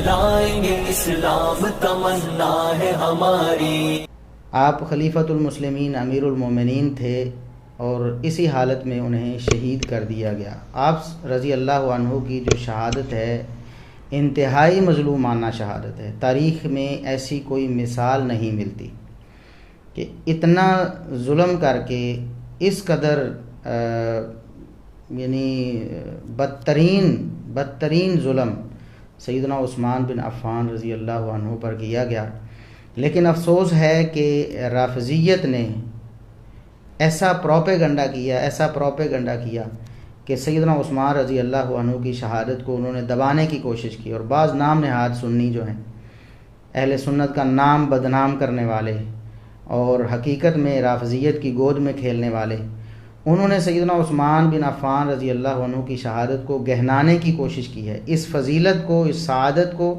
لائیں گے اسلام تمنا ہے ہماری۔ آپ خلیفۃ المسلمین امیر المومنین تھے اور اسی حالت میں انہیں شہید کر دیا گیا۔ آپ رضی اللہ عنہ کی جو شہادت ہے انتہائی مظلومانہ شہادت ہے۔ تاریخ میں ایسی کوئی مثال نہیں ملتی کہ اتنا ظلم کر کے اس قدر یعنی بدترین ظلم سیدنا عثمان بن عفان رضی اللہ عنہ پر کیا گیا۔ لیکن افسوس ہے کہ رافضیت نے ایسا پروپیگنڈا کیا کہ سیدنا عثمان رضی اللہ عنہ کی شہادت کو انہوں نے دبانے کی کوشش کی، اور بعض نام نہاد سنی جو ہیں اہل سنت کا نام بدنام کرنے والے اور حقیقت میں رافضیت کی گود میں کھیلنے والے، انہوں نے سیدنا عثمان بن عفان رضی اللہ عنہ کی شہادت کو گہنانے کی کوشش کی ہے، اس فضیلت کو، اس سعادت کو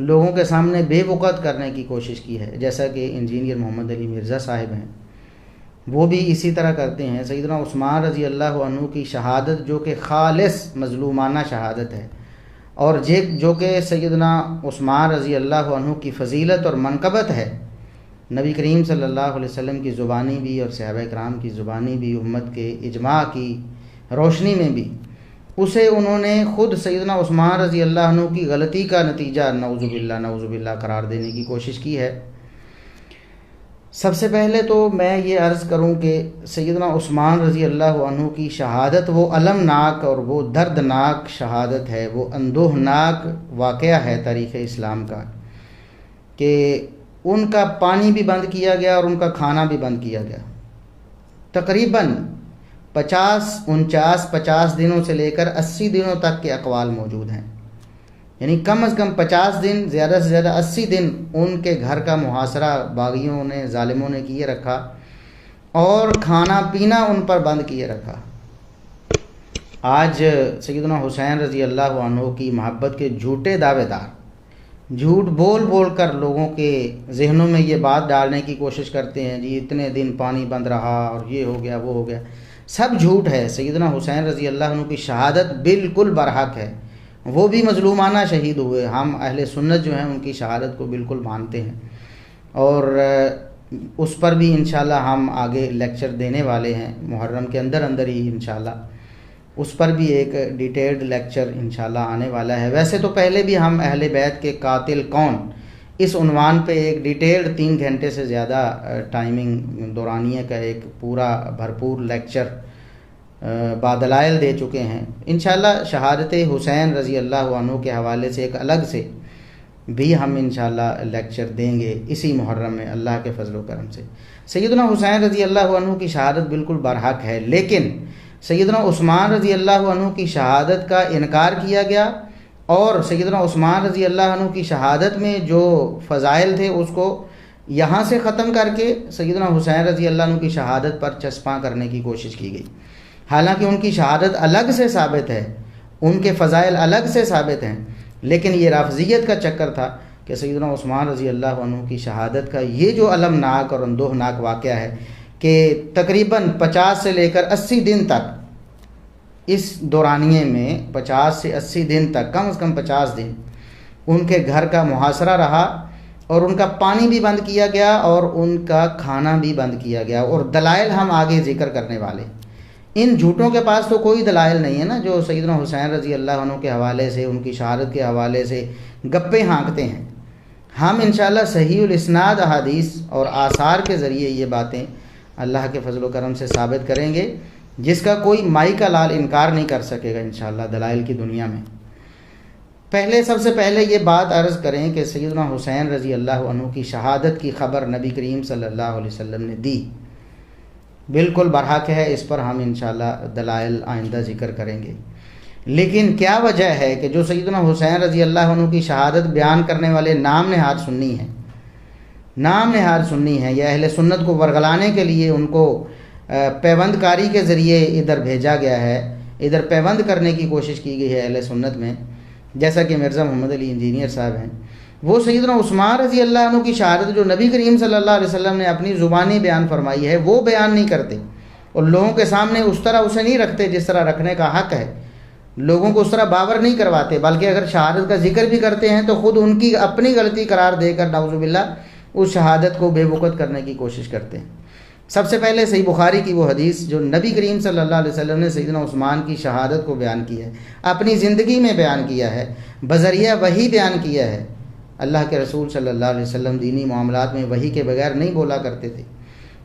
لوگوں کے سامنے بے وقت کرنے کی کوشش کی ہے، جیسا کہ انجینئر محمد علی مرزا صاحب ہیں، وہ بھی اسی طرح کرتے ہیں۔ سیدنا عثمان رضی اللہ عنہ کی شہادت جو کہ خالص مظلومانہ شہادت ہے، اور جو کہ سیدنا عثمان رضی اللہ عنہ کی فضیلت اور منقبت ہے، نبی کریم صلی اللہ علیہ وسلم کی زبانی بھی اور صحابہ کرام کی زبانی بھی، امت کے اجماع کی روشنی میں بھی، اسے انہوں نے خود سیدنا عثمان رضی اللہ عنہ کی غلطی کا نتیجہ نعوذ باللہ قرار دینے کی کوشش کی ہے۔ سب سے پہلے تو میں یہ عرض کروں کہ سیدنا عثمان رضی اللہ عنہ کی شہادت وہ المناک اور وہ دردناک شہادت ہے، وہ اندوہناک واقعہ ہے تاریخ اسلام کا، کہ ان کا پانی بھی بند کیا گیا اور ان کا کھانا بھی بند کیا گیا۔ تقریباً 50 دنوں سے لے کر 80 دنوں تک کے اقوال موجود ہیں، یعنی کم از کم 50 دن، زیادہ سے زیادہ 80 دن ان کے گھر کا محاصرہ باغیوں نے، ظالموں نے کیے رکھا، اور کھانا پینا ان پر بند کیے رکھا۔ آج سیدنا حسین رضی اللہ عنہ کی محبت کے جھوٹے دعوے دار جھوٹ بول کر لوگوں کے ذہنوں میں یہ بات ڈالنے کی کوشش کرتے ہیں، جی اتنے دن پانی بند رہا اور یہ ہو گیا وہ ہو گیا، سب جھوٹ ہے۔ سیدنا حسین رضی اللہ عنہ کی شہادت بالکل برحق ہے، وہ بھی مظلومانہ شہید ہوئے۔ ہم اہل سنت جو ہیں ان کی شہادت کو بالکل مانتے ہیں، اور اس پر بھی انشاءاللہ ہم آگے لیکچر دینے والے ہیں، محرم کے اندر ہی انشاءاللہ اس پر بھی ایک ڈیٹیلڈ لیکچر انشاءاللہ آنے والا ہے۔ ویسے تو پہلے بھی ہم اہل بیت کے قاتل کون اس عنوان پہ ایک ڈیٹیلڈ 3 گھنٹے سے زیادہ ٹائمنگ دورانیہ کا ایک پورا بھرپور لیکچر بادلائل دے چکے ہیں۔ انشاءاللہ شہادت حسین رضی اللہ عنہ کے حوالے سے ایک الگ سے بھی ہم انشاءاللہ لیکچر دیں گے اسی محرم میں اللہ کے فضل و کرم سے۔ سیدنا حسین رضی اللہ عنہ کی شہادت بالکل برحق ہے، لیکن سیدنا عثمان رضی اللہ عنہ کی شہادت کا انکار کیا گیا، اور سیدنا عثمان رضی اللہ عنہ کی شہادت میں جو فضائل تھے اس کو یہاں سے ختم کر کے سیدنا حسین رضی اللہ عنہ کی شہادت پر چسپاں کرنے کی کوشش کی گئی، حالانکہ ان کی شہادت الگ سے ثابت ہے، ان کے فضائل الگ سے ثابت ہیں، لیکن یہ رافضیت کا چکر تھا کہ سیدنا عثمان رضی اللہ عنہ کی شہادت کا یہ جو المناک اور اندوہناک واقعہ ہے کہ تقریباً 50 سے لے کر 80 دن تک، اس دورانیے میں 50 سے 80 دن تک، کم از کم 50 دن ان کے گھر کا محاصرہ رہا، اور ان کا پانی بھی بند کیا گیا اور ان کا کھانا بھی بند کیا گیا، اور دلائل ہم آگے ذکر کرنے والے۔ ان جھوٹوں کے پاس تو کوئی دلائل نہیں ہے نا، جو سیدنا حسین رضی اللہ عنہ کے حوالے سے، ان کی شہادت کے حوالے سے گپے ہانکتے ہیں۔ ہم انشاءاللہ صحیح الاسناد احادیث اور آثار کے ذریعے یہ باتیں اللہ کے فضل و کرم سے ثابت کریں گے، جس کا کوئی مائی کا لال انکار نہیں کر سکے گا انشاءاللہ دلائل کی دنیا میں۔ سب سے پہلے یہ بات عرض کریں کہ سیدنا حسین رضی اللہ عنہ کی شہادت کی خبر نبی کریم صلی اللہ علیہ وسلم نے دی، بالکل برحق ہے، اس پر ہم انشاءاللہ دلائل آئندہ ذکر کریں گے۔ لیکن کیا وجہ ہے کہ جو سیدنا حسین رضی اللہ عنہ کی شہادت بیان کرنے والے نام نہاد سنی ہیں، یا اہل سنت کو ورگلانے کے لیے ان کو پیوند کاری کے ذریعے ادھر بھیجا گیا ہے، ادھر پیوند کرنے کی کوشش کی گئی ہے اہل سنت میں، جیسا کہ مرزا محمد علی انجینئر صاحب ہیں، وہ سیدنا عثمان رضی اللہ عنہ کی شہادت جو نبی کریم صلی اللہ علیہ وسلم نے اپنی زبانی بیان فرمائی ہے وہ بیان نہیں کرتے، اور لوگوں کے سامنے اس طرح اسے نہیں رکھتے جس طرح رکھنے کا حق ہے، لوگوں کو اس طرح باور نہیں کرواتے، بلکہ اگر شہادت کا ذکر بھی کرتے ہیں تو خود ان کی اپنی غلطی قرار دے کر نعوذ باللہ اس شہادت کو بے وقت کرنے کی کوشش کرتے ہیں۔ سب سے پہلے صحیح بخاری کی وہ حدیث جو نبی کریم صلی اللہ علیہ وسلم نے سیدنا عثمان کی شہادت کو بیان کیا ہے، اپنی زندگی میں بیان کیا ہے، بذریعہ وحی بیان کیا ہے۔ اللہ کے رسول صلی اللہ علیہ وسلم دینی معاملات میں وحی کے بغیر نہیں بولا کرتے تھے،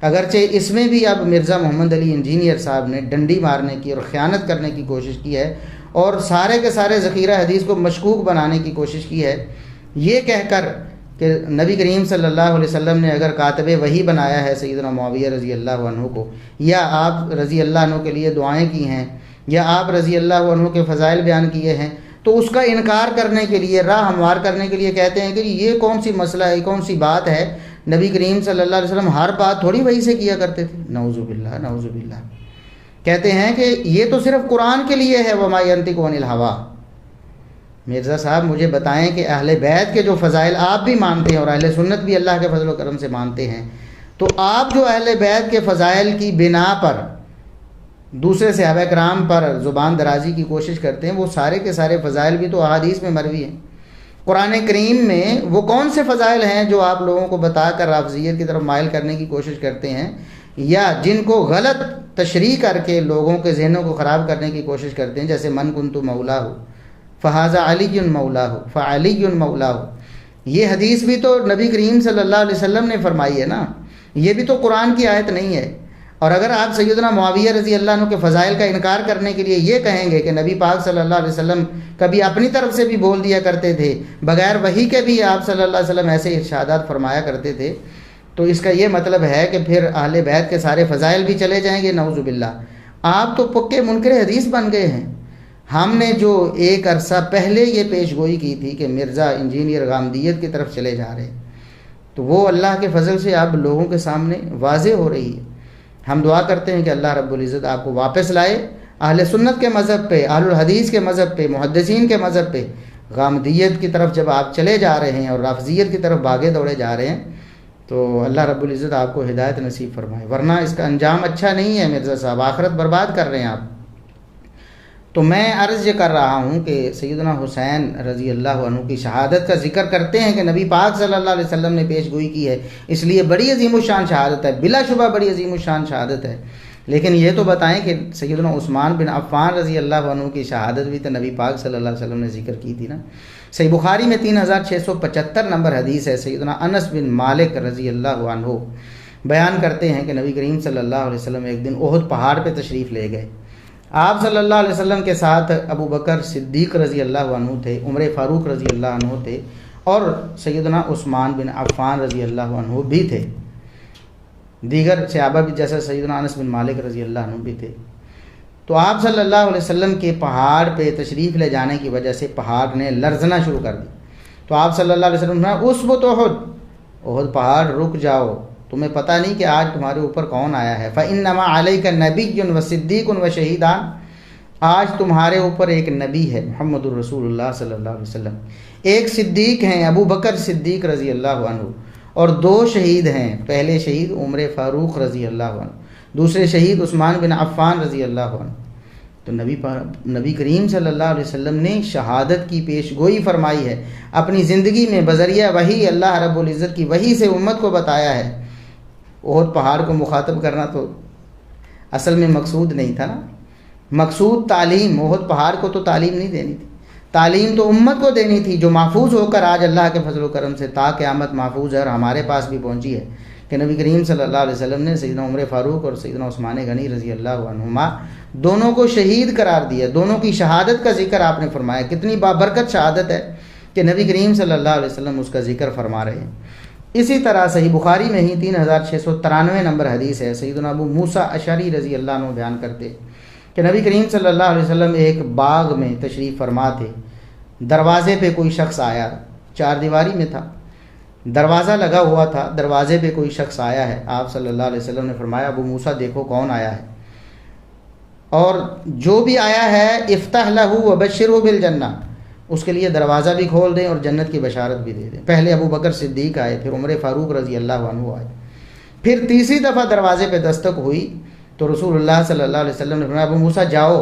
اگرچہ اس میں بھی اب مرزا محمد علی انجینئر صاحب نے ڈنڈی مارنے کی اور خیانت کرنے کی کوشش کی ہے اور سارے کے سارے ذخیرہ حدیث کو مشکوک بنانے کی کوشش کی ہے، یہ کہہ کر کہ نبی کریم صلی اللہ علیہ وسلم نے اگر کاتب وحی بنایا ہے سیدنا معاویہ رضی اللہ عنہ کو، یا آپ رضی اللہ عنہ کے لیے دعائیں کی ہیں، یا آپ رضی اللہ عنہ کے فضائل بیان کیے ہیں، تو اس کا انکار کرنے کے لیے، راہ ہموار کرنے کے لیے کہتے ہیں کہ یہ کون سی مسئلہ ہے، کون سی بات ہے، نبی کریم صلی اللہ علیہ وسلم ہر بات تھوڑی وحی سے کیا کرتے تھے۔ نعوذ باللہ نعوذ باللہ۔ کہتے ہیں کہ یہ تو صرف قرآن کے لیے ہے، وما ینطق عن الہویٰ۔ مرزا صاحب مجھے بتائیں کہ اہل بیت کے جو فضائل آپ بھی مانتے ہیں اور اہل سنت بھی اللہ کے فضل و کرم سے مانتے ہیں، تو آپ جو اہل بیت کے فضائل کی بنا پر دوسرے صحابہ کرام پر زبان درازی کی کوشش کرتے ہیں، وہ سارے کے سارے فضائل بھی تو احادیث میں مروی ہیں۔ قرآن کریم میں وہ کون سے فضائل ہیں جو آپ لوگوں کو بتا کر رافضیت کی طرف مائل کرنے کی کوشش کرتے ہیں، یا جن کو غلط تشریح کر کے لوگوں کے ذہنوں کو خراب کرنے کی کوشش کرتے ہیں، جیسے من کنت مولاہ فہذا علی مولاہ فعلی مولاہ۔ یہ حدیث بھی تو نبی کریم صلی اللہ علیہ وسلم نے فرمائی ہے نا، یہ بھی تو قرآن کی آیت نہیں ہے۔ اور اگر آپ سیدنا معاویہ رضی اللہ عنہ کے فضائل کا انکار کرنے کے لیے یہ کہیں گے کہ نبی پاک صلی اللہ علیہ وسلم کبھی اپنی طرف سے بھی بول دیا کرتے تھے، بغیر وحی کے بھی آپ صلی اللہ علیہ وسلم ایسے ارشادات فرمایا کرتے تھے، تو اس کا یہ مطلب ہے کہ پھر اہل بیت کے سارے فضائل بھی چلے جائیں گے، نعوذ باللہ۔ آپ تو پکے منکر حدیث بن گئے ہیں۔ ہم نے جو ایک عرصہ پہلے یہ پیش گوئی کی تھی کہ مرزا انجینئر غامدیت کی طرف چلے جا رہے ہیں، تو وہ اللہ کے فضل سے اب لوگوں کے سامنے واضح ہو رہی ہے۔ ہم دعا کرتے ہیں کہ اللہ رب العزت آپ کو واپس لائے اہل سنت کے مذہب پہ، اہل الحدیث کے مذہب پہ، محدثین کے مذہب پہ۔ غامدیت کی طرف جب آپ چلے جا رہے ہیں اور رافضیت کی طرف بھاگے دوڑے جا رہے ہیں، تو اللہ رب العزت آپ کو ہدایت نصیب فرمائے، ورنہ اس کا انجام اچھا نہیں ہے مرزا صاحب، آخرت برباد کر رہے ہیں آپ۔ تو میں عرض یہ کر رہا ہوں کہ سیدنا حسین رضی اللہ عنہ کی شہادت کا ذکر کرتے ہیں کہ نبی پاک صلی اللہ علیہ وسلم نے پیش گوئی کی ہے، اس لیے بڑی عظیم الشان شہادت ہے، بلا شبہ بڑی عظیم الشان شہادت ہے۔ لیکن یہ تو بتائیں کہ سیدنا عثمان بن عفان رضی اللہ عنہ کی شہادت بھی تو نبی پاک صلی اللہ علیہ وسلم نے ذکر کی تھی نا۔ صحیح بخاری میں 3675 نمبر حدیث ہے، سیدنا انس بن مالک رضی اللہ عنہ بیان کرتے ہیں کہ نبی کریم صلی اللہ علیہ وسلم ایک دن احد پہاڑ پہ تشریف لے گئے۔ آپ صلی اللہ علیہ وسلم کے ساتھ ابو بکر صدیق رضی اللہ عنہ تھے، عمر فاروق رضی اللہ عنہ تھے، اور سیدنا عثمان بن عفان رضی اللہ عنہ بھی تھے، دیگر صحابہ بھی جیسے سیدنا انس بن مالک رضی اللہ عنہ بھی تھے۔ تو آپ صلی اللہ علیہ وسلم کے پہاڑ پہ تشریف لے جانے کی وجہ سے پہاڑ نے لرزنا شروع کر دی۔ تو آپ صلی اللہ علیہ وسلم نے اثبت احد پہاڑ رک جاؤ، تمہیں پتہ نہیں کہ آج تمہارے اوپر کون آیا ہے، فَإِنَّمَا عَلَيْكَ نَبِيٌّ وَصِدِّيقٌ وَشَهِيدَانِ، آج تمہارے اوپر ایک نبی ہے محمد الرسول اللہ صلی اللہ علیہ وسلم، ایک صدیق ہیں ابو بکر صدیق رضی اللہ عنہ، اور 2 شہید ہیں، پہلے شہید عمر فاروق رضی اللہ عنہ، دوسرے شہید عثمان بن عفان رضی اللہ عنہ۔ تو نبی کریم صلی اللہ علیہ وسلم نے شہادت کی پیش گوئی فرمائی ہے، اپنی زندگی میں بذریعہ وحی اللہ رب العزت کی وحی سے امت کو بتایا ہے۔ احد پہاڑ کو مخاطب کرنا تو اصل میں مقصود نہیں تھا نا، مقصود تعلیم، احد پہاڑ کو تو تعلیم نہیں دینی تھی، تعلیم تو امت کو دینی تھی، جو محفوظ ہو کر آج اللہ کے فضل و کرم سے تا قیامت محفوظ ہے اور ہمارے پاس بھی پہنچی ہے، کہ نبی کریم صلی اللہ علیہ وسلم نے سیدنا عمر فاروق اور سیدنا عثمان غنی رضی اللہ عنہما دونوں کو شہید قرار دیا، دونوں کی شہادت کا ذکر آپ نے فرمایا۔ کتنی بابرکت شہادت ہے کہ نبی کریم صلی اللہ علیہ وسلم اس کا ذکر فرما رہے ہیں۔ اسی طرح صحیح بخاری میں ہی 3693 نمبر حدیث ہے، سیدنا ابو موسیٰ اشعری رضی اللہ عنہ بیان کرتے کہ نبی کریم صلی اللہ علیہ وسلم ایک باغ میں تشریف فرما تھے، دروازے پہ کوئی شخص آیا، 4 دیواری میں تھا، دروازہ لگا ہوا تھا، دروازے پہ کوئی شخص آیا ہے، آپ صلی اللہ علیہ وسلم نے فرمایا ابو موسیٰ دیکھو کون آیا ہے، اور جو بھی آیا ہے افتح لہ وبشرہ بالجنہ، اس کے لیے دروازہ بھی کھول دیں اور جنت کی بشارت بھی دے دیں۔ پہلے ابو بکر صدیق آئے، پھر عمر فاروق رضی اللہ عنہ آئے، پھر تیسری دفعہ دروازے پہ دستک ہوئی تو رسول اللہ صلی اللہ علیہ وسلم نے فرمایا ابو موسیٰ جاؤ،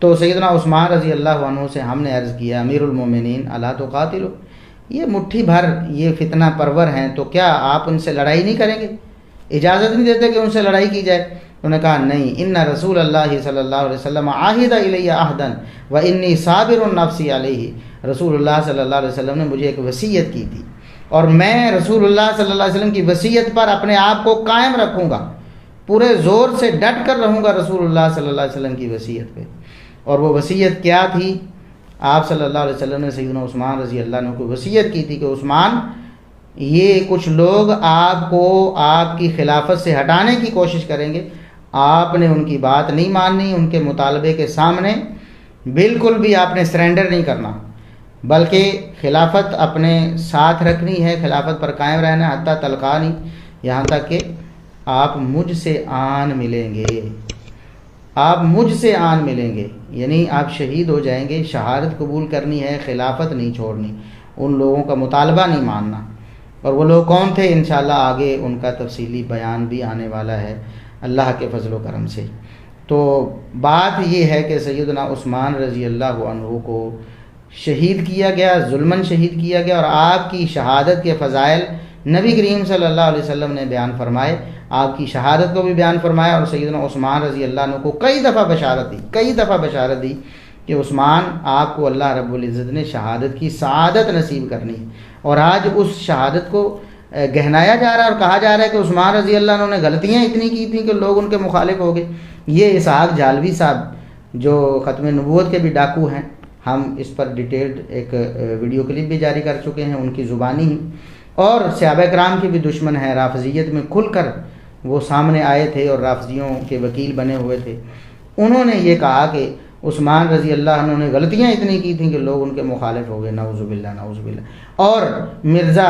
تو سیدنا عثمان رضی اللہ عنہ سے ہم نے عرض کیا امیر المومنین الا تقاتلوا، یہ مٹھی بھر یہ فتنہ پرور ہیں تو کیا آپ ان سے لڑائی نہیں کریں گے؟ اجازت نہیں دیتے کہ ان سے لڑائی کی جائے؟ انہوں نے کہا نہیں، ان رسول اللہ صلی اللہ علیہ وسلم عاہد الی عہدا و انی صابر نفسی علیہ، رسول اللہ صلی اللہ علیہ وسلم نے مجھے ایک وصیت کی تھی اور میں رسول اللہ صلی اللہ علیہ وسلم کی وصیت پر اپنے آپ کو قائم رکھوں گا، پورے زور سے ڈٹ کر رہوں گا رسول اللہ صلی اللہ علیہ وسلم کی وصیت پہ۔ اور وہ وصیت کیا تھی؟ آپ صلی اللہ علیہ وسلم نے سیدنا عثمان رضی اللہ عنہ کو وصیت کی تھی کہ عثمان، یہ کچھ لوگ آپ کو آپ کی خلافت سے ہٹانے کی کوشش کریں گے، آپ نے ان کی بات نہیں ماننی، ان کے مطالبے کے سامنے بالکل بھی آپ نے سرنڈر نہیں کرنا، بلکہ خلافت اپنے ساتھ رکھنی ہے، خلافت پر قائم رہنا ہے حتیٰ تلقانی، یہاں تک کہ آپ مجھ سے آن ملیں گے، آپ مجھ سے آن ملیں گے، یعنی آپ شہید ہو جائیں گے، شہادت قبول کرنی ہے، خلافت نہیں چھوڑنی، ان لوگوں کا مطالبہ نہیں ماننا۔ اور وہ لوگ کون تھے؟ انشاءاللہ آگے ان کا تفصیلی بیان بھی آنے والا ہے اللہ کے فضل و کرم سے۔ تو بات یہ ہے کہ سیدنا عثمان رضی اللہ عنہ کو شہید کیا گیا، ظلماً شہید کیا گیا، اور آپ کی شہادت کے فضائل نبی کریم صلی اللہ علیہ وسلم نے بیان فرمائے، آپ کی شہادت کو بھی بیان فرمایا، اور سیدنا عثمان رضی اللہ عنہ کو کئی دفعہ بشارت دی کہ عثمان، آپ کو اللہ رب العزت نے شہادت کی سعادت نصیب کرنی ہے، اور آج اس شہادت کو گہنایا جا رہا ہے اور کہا جا رہا ہے کہ عثمان رضی اللہ عنہ نے غلطیاں اتنی کی تھیں کہ لوگ ان کے مخالف ہو گئے۔ یہ اسحاق جھالوی صاحب جو ختم نبوت کے بھی ڈاکو ہیں، ہم اس پر ڈیٹیلڈ ایک ویڈیو کلپ بھی جاری کر چکے ہیں ان کی زبانی ہی، اور صحابہ کرام کے بھی دشمن ہیں، رافضیت میں کھل کر وہ سامنے آئے تھے اور رافضیوں کے وکیل بنے ہوئے تھے۔ انہوں نے یہ کہا کہ عثمان رضی اللہ عنہ نے غلطیاں اتنی کی تھیں کہ لوگ ان کے مخالف ہو گئے، نعوذ باللہ نعوذ باللہ۔ اور مرزا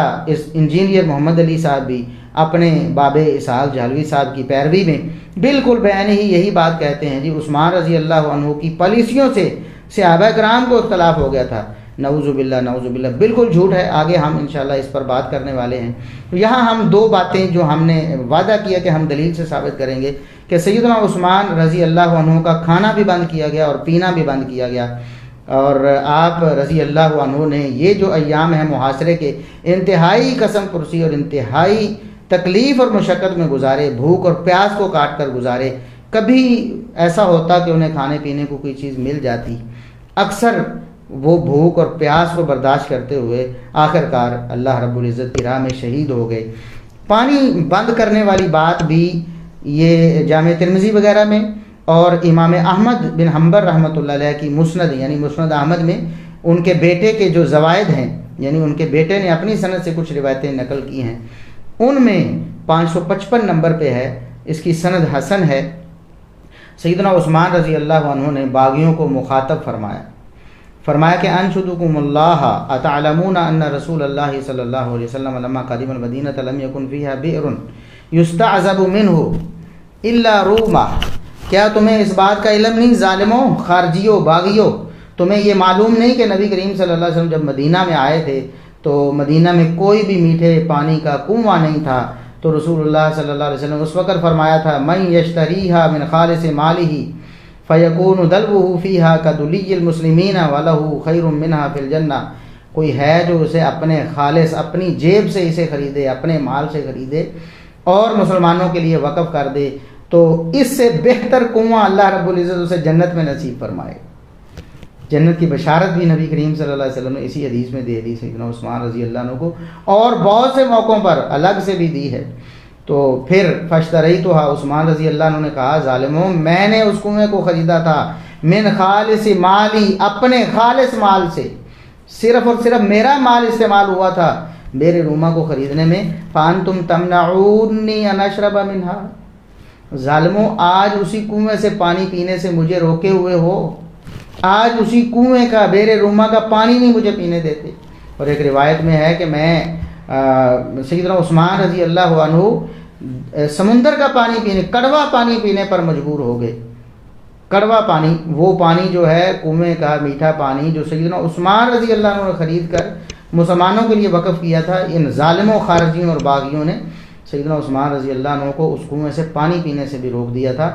انجینئر محمد علی صاحب بھی اپنے باب اسحاق جھالوی صاحب کی پیروی میں بالکل بیان ہی یہی بات کہتے ہیں، جی عثمان رضی اللہ عنہ کی پالیسیوں سے صحابہ کرام کو اختلاف ہو گیا تھا، نعوذ باللہ نعوذ باللہ، بالکل جھوٹ ہے۔ آگے ہم انشاءاللہ اس پر بات کرنے والے ہیں۔ تو یہاں ہم دو باتیں جو ہم نے وعدہ کیا کہ ہم دلیل سے ثابت کریں گے کہ سیدنا عثمان رضی اللہ عنہ کا کھانا بھی بند کیا گیا اور پینا بھی بند کیا گیا، اور آپ رضی اللہ عنہ نے یہ جو ایام ہیں محاصرے کے انتہائی قسم پرسی اور انتہائی تکلیف اور مشقت میں گزارے، بھوک اور پیاس کو کاٹ کر گزارے۔ کبھی ایسا ہوتا کہ انہیں کھانے پینے کو کوئی چیز مل جاتی، اکثر وہ بھوک اور پیاس کو برداشت کرتے ہوئے آخرکار اللہ رب العزت کی راہ میں شہید ہو گئے۔ پانی بند کرنے والی بات بھی یہ جامع ترمذی وغیرہ میں اور امام احمد بن حنبل رحمۃ اللہ علیہ کی مسند یعنی مسند احمد میں ان کے بیٹے کے جو زوائد ہیں، یعنی ان کے بیٹے نے اپنی سند سے کچھ روایتیں نقل کی ہیں، ان میں 555 نمبر پہ ہے، اس کی سند حسن ہے۔ سیدنا عثمان رضی اللہ عنہ نے باغیوں کو مخاطب فرمایا کہ انشدکم اللہ اتعلمون ان رسول اللہ صلی اللہ علیہ وسلم لما قدم المدینہ لم یکن فیہا بئر یستعذب منہ الا روما، کیا تمہیں اس بات کا علم نہیں ظالموں، خارجیوں، باغیوں، تمہیں یہ معلوم نہیں کہ نبی کریم صلی اللہ علیہ وسلم جب مدینہ میں آئے تھے تو مدینہ میں کوئی بھی میٹھے پانی کا کنواں نہیں تھا، تو رسول اللہ صلی اللہ علیہ وسلم اس وقت فرمایا تھا من یشتریہا من خالص مالہ فیکون دلوہ فیہا کدلی المسلمین ولہ خیر منہا فی الجنہ، کوئی ہے جو اسے اپنے خالص اپنی جیب سے اسے خریدے، اپنے مال سے خریدے اور مسلمانوں کے لیے وقف کر دے، تو اس سے بہتر کنواں اللہ رب العزت اسے جنت میں نصیب فرمائے۔ جنت کی بشارت بھی نبی کریم صلی اللہ علیہ وسلم نے اسی حدیث میں دے دی سیدنا عثمان رضی اللہ عنہ کو، اور بہت سے موقعوں پر الگ سے بھی دی ہے۔ تو پھر فاشتریتھا، عثمان رضی اللہ عنہ نے کہا ظالموں، میں نے اس کنویں کو خریدا تھا من خالص مالی، اپنے خالص مال سے، صرف اور صرف میرا مال استعمال ہوا تھا میرے روما کو خریدنے میں۔ فانتم تمنعونی ان اشرب منہا، ظالموں آج اسی کنویں سے پانی پینے سے مجھے روکے ہوئے ہو، آج اسی کنویں کا بیر روما کا پانی نہیں مجھے پینے دیتے۔ اور ایک روایت میں ہے کہ میں سیدنا عثمان رضی اللہ عنہ سمندر کا پانی پینے، کڑوا پانی پینے پر مجبور ہو گئے۔ کڑوا پانی، وہ پانی جو ہے کنویں کا میٹھا پانی جو سیدنا عثمان رضی اللہ عنہ نے خرید کر مسلمانوں کے لیے وقف کیا تھا، ان ظالموں، خارجیوں اور باغیوں نے سیدنا عثمان رضی اللہ عنہ کو اس کنویں سے پانی پینے سے بھی روک دیا تھا،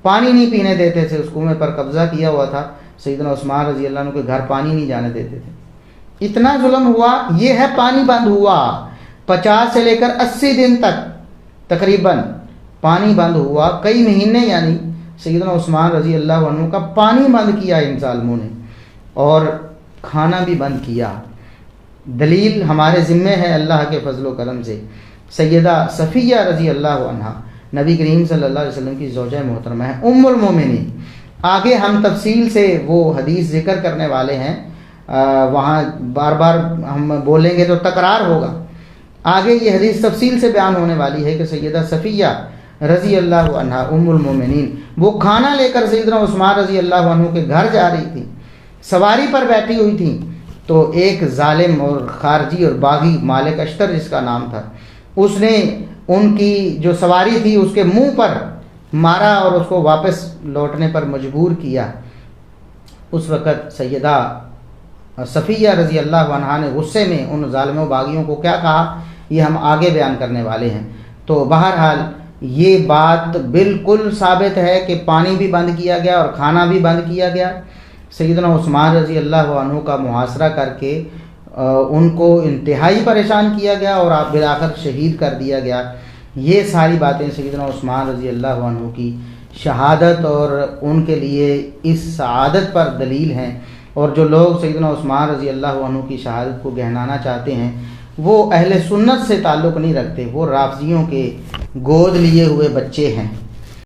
پانی نہیں پینے دیتے تھے، اس کنویں پر قبضہ کیا ہوا تھا۔ سیدنا عثمان رضی اللہ عنہ کے گھر پانی نہیں جانے دیتے تھے. اتنا ظلم ہوا. یہ ہے پانی بند ہوا 50 سے لے کر 80 دن تک تقریباً پانی بند ہوا. کئی مہینے یعنی سیدنا عثمان رضی اللہ عنہ کا پانی بند کیا ان ظالموں نے، اور کھانا بھی بند کیا. دلیل ہمارے ذمے ہے اللہ کے فضل و کرم سے. سیدہ صفیہ رضی اللہ عنہ نبی کریم صلی اللہ علیہ وسلم کی زوجہ محترمہ ہے، ام المومنین. آگے ہم تفصیل سے وہ حدیث ذکر کرنے والے ہیں، وہاں بار بار ہم بولیں گے تو تکرار ہوگا. آگے یہ حدیث تفصیل سے بیان ہونے والی ہے کہ سیدہ صفیہ رضی اللہ عنہ ام المومنین وہ کھانا لے کر سیدنا عثمان رضی اللہ عنہ کے گھر جا رہی تھی، سواری پر بیٹھی ہوئی تھی. تو ایک ظالم اور خارجی اور باغی مالک اشتر جس کا نام تھا، اس نے ان کی جو سواری تھی اس کے منہ پر مارا اور اس کو واپس لوٹنے پر مجبور کیا. اس وقت سیدہ صفیہ رضی اللہ عنہا نے غصے میں ان ظالموں باغیوں کو کیا کہا یہ ہم آگے بیان کرنے والے ہیں. تو بہرحال یہ بات بالکل ثابت ہے کہ پانی بھی بند کیا گیا اور کھانا بھی بند کیا گیا. سیدنا عثمان رضی اللہ عنہ کا محاصرہ کر کے ان کو انتہائی پریشان کیا گیا اور بالآخر شہید کر دیا گیا. یہ ساری باتیں سیدنا عثمان رضی اللہ عنہ کی شہادت اور ان کے لیے اس سعادت پر دلیل ہیں. اور جو لوگ سیدنا عثمان رضی اللہ عنہ کی شہادت کو گہنانا چاہتے ہیں وہ اہل سنت سے تعلق نہیں رکھتے، وہ رافضیوں کے گود لیے ہوئے بچے ہیں.